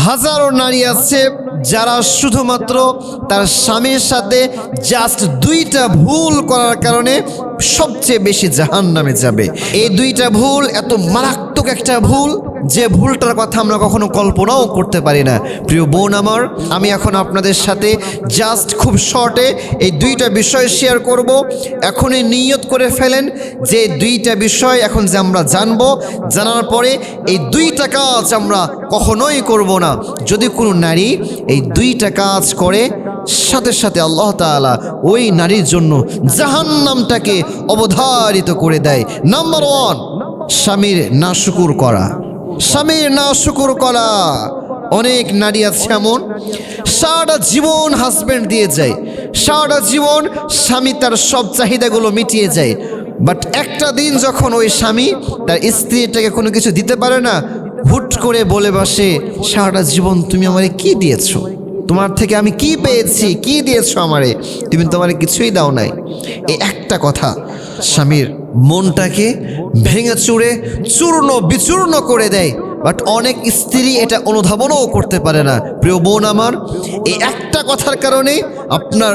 হাজারো নারী আছে যারা শুধুমাত্র তার স্বামীর সাথে জাস্ট দুইটা ভুল করার কারণে সবচেয়ে বেশি জাহান্নামে যাবে। এই দুইটা ভুল এত মারাত্মক একটা ভুল যে ভুলটার কথা আমরা কখনো কল্পনাও করতে পারি না। প্রিয় বোন আমার, আমি এখন আপনাদের সাথে জাস্ট খুব শর্টে এই দুইটা বিষয় শেয়ার করব। এখনই নিয়ত করে ফেলেন যে দুইটা বিষয় এখন যে আমরা জানবো, জানার পরে এই দুইটা কাজ আমরা কখনোই করব না। যদি কোনো নারী এই দুইটা কাজ করে, সাথে সাথে আল্লাহ তাআলা ওই নারীর জন্য জাহান্নামটাকে অবধারিত করে দেয়। নাম্বার 1, স্বামীর নাশুকুর করা। স্বামীর নাশুকুর করা। অনেক নারী আছে এমন সারাটা জীবন হাজব্যান্ড দিয়ে যায়, সারাটা জীবন স্বামী তার সব চাহিদাগুলো মিটিয়ে যায়, বাট একটা দিন যখন ওই স্বামী তার স্ত্রীটাকে কোনো কিছু দিতে পারে না, হুট করে বলে বসে, সারাটা জীবন তুমি আমারে কি দিয়েছো, তোমার থেকে আমি কি পেয়েছি, কি দিয়েছো আমারে, তুমি তো আমারে কিছুই দাও নাই। এই একটা কথা স্বামীর মনটাকে ভেঙে চুরে চূর্ণ বিচূর্ণ করে দেয়। বাট অনেক স্ত্রী এটা অনুধাবনও করতে পারে না। প্রিয় বোন আমার, এই একটা কথার কারণে আপনার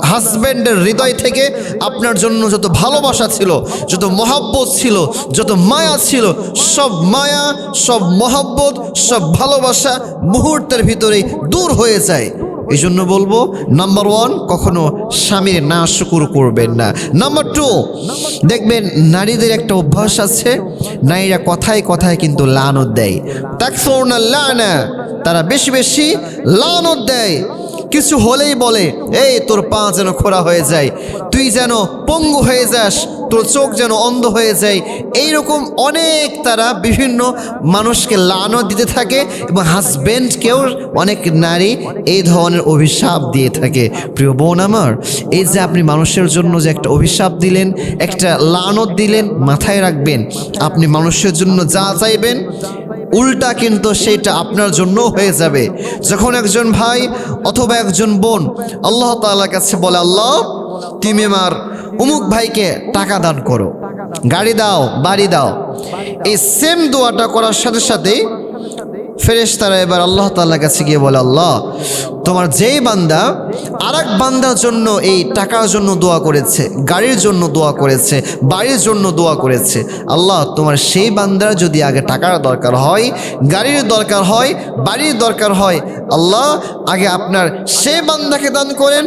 হাজব্যান্ডের হৃদয় থেকে আপনার জন্য যত ভালোবাসা ছিল, যত মহাব্বত ছিল, যত মায়া ছিল, সব মায়া, সব মহাব্বত, সব ভালোবাসা মুহূর্তের ভিতরেই দূর হয়ে যায়। এই জন্য বলবো, নাম্বার 1, কখনো স্বামীর নাশুকুর করবেন না। নাম্বার 2, দেখবেন নারীদের একটা অভ্যাস আছে, নারীরা কথায় কথায় কিন্তু লানত দেয়। তাকফুরনা লানা, তারা বেশি বেশি লানত দেয়। কিছু হলেই বলে, এই তোর পা যেন খোঁড়া হয়ে যায়, তুই যেন পঙ্গু হয়ে যাস, তোর চোখ যেন অন্ধ হয়ে যায়। এইরকম অনেক তারা বিভিন্ন মানুষকে লানত দিতে থাকে এবং হাজব্যান্ডকেও অনেক নারী এই ধরনের অভিশাপ দিয়ে থাকে। প্রিয় বোন আমার, এই যে আপনি মানুষের জন্য যে একটা অভিশাপ দিলেন, একটা লানত দিলেন, মাথায় রাখবেন আপনি মানুষের জন্য যা চাইবেন উল্টা কিন্তু সেটা আপনার জন্য হয়ে যাবে। যখন একজন ভাই অথবা একজন বোন আল্লাহ তাআলার কাছে বলে, আল্লাহ তুমি আমার অমুক ভাইকে টাকা দান করো, গাড়ি দাও, বাড়ি দাও, এই সেম দোয়াটা করার সাথে সাথে ফেরেশতারা এবার আল্লাহ তাআলার কাছে গিয়ে বলে, আল্লাহ তোমার যেই বান্দা আরেক বান্দার জন্য এই টাকার জন্য দোয়া করেছে, গাড়ির জন্য দোয়া করেছে, বাড়ির জন্য দোয়া করেছে, আল্লাহ তোমার সেই বান্দার যদি আগে টাকার দরকার হয়, গাড়ির দরকার হয়, বাড়ির দরকার হয়, আল্লাহ আগে আপনার সেই বান্দাকে দান করেন,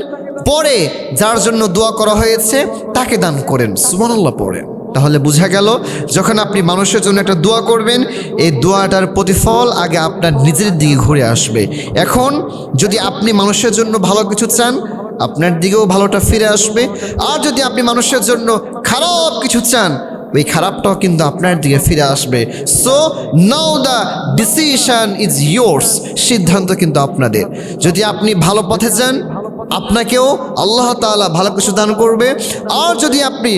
পরে যার জন্য দোয়া করা হয়েছে তাকে দান করেন। সুবহানাল্লাহ পড়েন। তাহলে বোঝা গেল, যখন আপনি মানুষের জন্য একটা দোয়া করবেন, এই দোয়াটার প্রতিফল আগে আপনার নিজের দিকে ঘুরে আসবে। এখন যদি আপনি মানুষের জন্য ভালো কিছু চান, আপনার দিকেও ভালোটা ফিরে আসবে। আর যদি আপনি মানুষের জন্য খারাপ কিছু চান, ওই খারাপটাও কিন্তু আপনার দিকে ফিরে আসবে। So now the decision is yours, সিদ্ধান্ত কিন্তু আপনাদের। যদি আপনি ভালো পথে যান, আপনাকেও আল্লাহ তাআলা ভালো কিছু দান করবে। আর যদি আপনি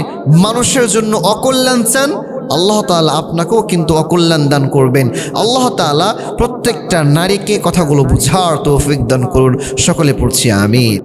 মানুষের জন্য অকল্যাণ চান, আল্লাহ তাআলা আপনাকেও কিন্তু অকল্যাণ দান করবেন। আল্লাহ তাআলা প্রত্যেকটা নারীকে কথাগুলো বুঝার তৌফিক দান করুন। সকলে পড়ছি আমিন।